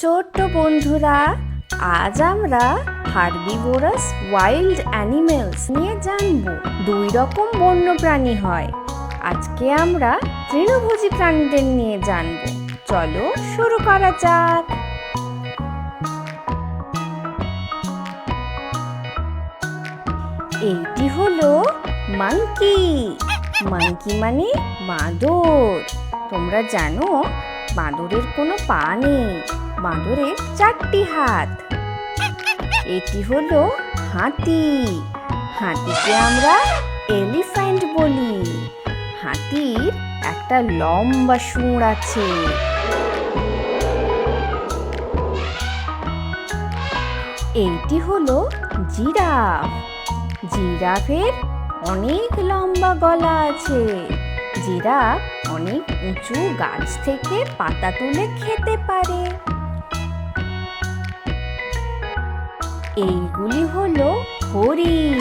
ছোট্ট বন্ধুরা, আজ আমরা হার্বিভোরাস ওয়াইল্ড অ্যানিমেলস নিয়ে জানব। দুই রকম বন্য প্রাণী হয়। আজকে আমরা তৃণভোজী প্রাণীদের নিয়ে জানব। চলো শুরু করা যাক। এইটি হলো মাঙ্কি। মাঙ্কি মানে বাঁদর। তোমরা জানো বাঁদরের কোনো পা নেই, বাঁদরের 4টি হাত। এটি হলো হাতি। হাতিকে আমরা এলিফ্যান্ট বলি। হাতির একটা লম্বা শুঁড় আছে। এইটি হলো জিরাফ। জিরাফের অনেক লম্বা গলা আছে। জিরাফ অনেক উঁচু গাছ থেকে পাতা তুলে খেতে পারে। এইগুলি হলো হরিণ।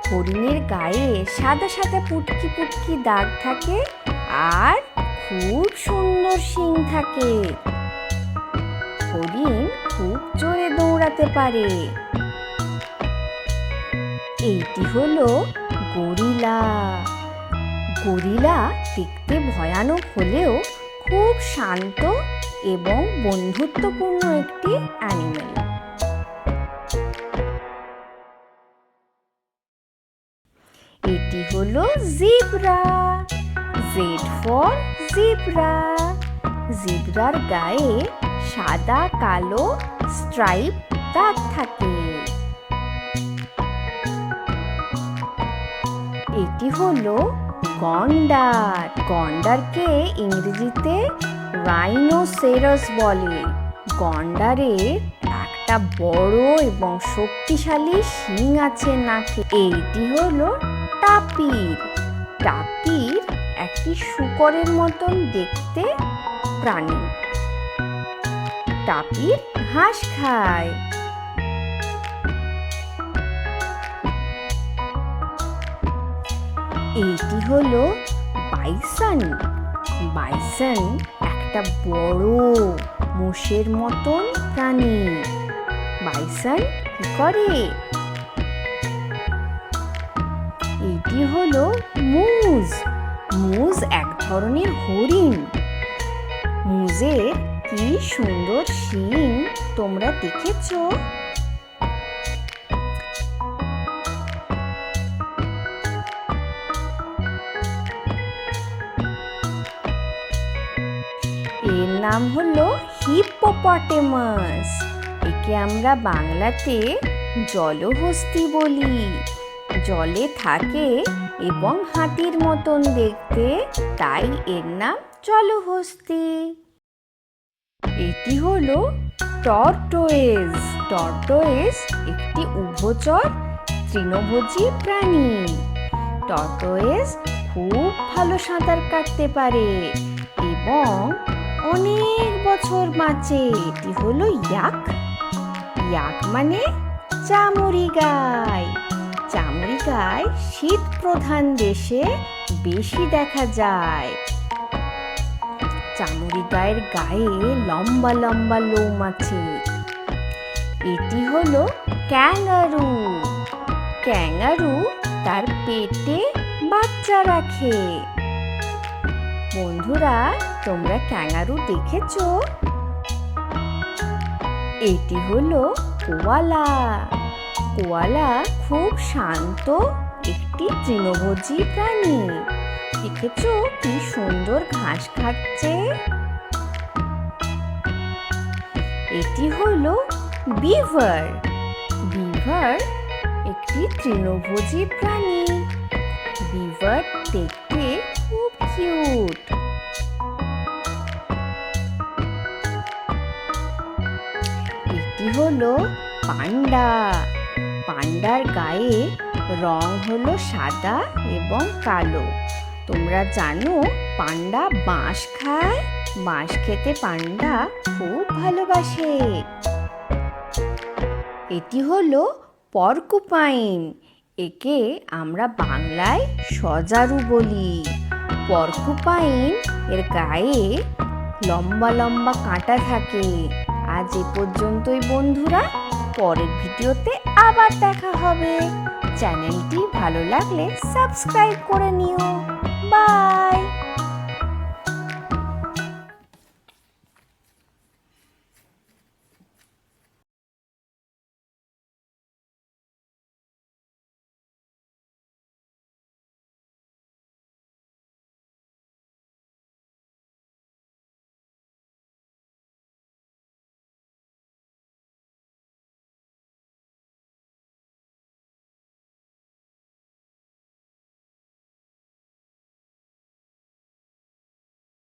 হরিণের গায়ে সাদা সাদা পুটকি পুটকি দাগ থাকে আর খুব সুন্দর শিং থাকে। হরিণ খুব জোরে দৌড়াতে পারে। এইটি হলো গরিলা। গরিলা দেখতে ভয়ানক হলেও খুব শান্ত এবং বন্ধুত্বপূর্ণ একটি অ্যানিমেল। এটি হলো জিব্রা। Z for zebra. জিব্রার গায়ে সাদা কালো স্ট্রাইপ দাগ থাকে। এটি হলো গন্ডার। গন্ডারকে ইংরেজিতে রাইনোসেরাস বলে। গন্ডারের একটা বড় এবং শক্তিশালী শিং আছে নাকে। এইটি হলো টাপির। টাপির একটি শূকরের মতন দেখতে প্রাণী। টাপির ঘাস খায়। এইটি হলো বাইসন। বাইসন একটা বড় মোষের মতন প্রাণী। বাইসন কি করে? এইটি হলো মুজ। মুজ এক ধরনের হরিণ। মুজের কি সুন্দর শিং তোমরা দেখেছো? এর নাম হলো হিপ্পোপটেমাস। একে আমরা বাংলাতে জলহস্তী বলি। জলে থাকে এবং হাতির মতন দেখতে, তাই এর নাম জলহস্তী। এটি হলো টর্টোয়েজ। টর্টোয়েজ একটি উভচর তৃণভোজী প্রাণী। টর্টোয়েজ খুব ভালো সাঁতার কাটতে পারে এবং অনেক বছর বাঁচে। এটি হলো ইয়াক। ইয়াক মানে চামড়ি গাই। চামড়ি গাই শীত প্রধান দেশে বেশি দেখা যায়। চামড়ি গায়ের গায়ে লম্বা লম্বা লোম আছে। এটি হলো ক্যাঙ্গারু। ক্যাঙ্গারু তার পেটে বাচ্চা রাখে। বন্ধুরা, তোমরা ক্যাঙ্গারু দেখেছো? এটি হলো কোয়ালা। কোয়ালা খুব শান্ত একটি তৃণভোজী প্রাণী। দেখেছো কি সুন্দর ঘাস খাচ্ছে? এটি হলো বিভার। বিভার একটি তৃণভোজী প্রাণী। বিভার দেখতে খুব কিউট। এটি হলো পান্ডা। পান্ডার গায়ে রং হলো সাদা এবং কালো। তোমরা জানো পান্ডা বাঁশ খায়। বাঁশ খেতে পান্ডা খুব ভালোবাসে। এটি হলো পর্কুপাইন। একে আমরা বাংলায় সজারু বলি। পর্কুপাইন এর গায়ে লম্বা লম্বা কাঁটা থাকে আজ এ পর্যন্তই বন্ধুরা, পরের ভিডিওতে আবার দেখা হবে। চ্যানেলটি ভালো লাগলে সাবস্ক্রাইব করে নিও। বাই।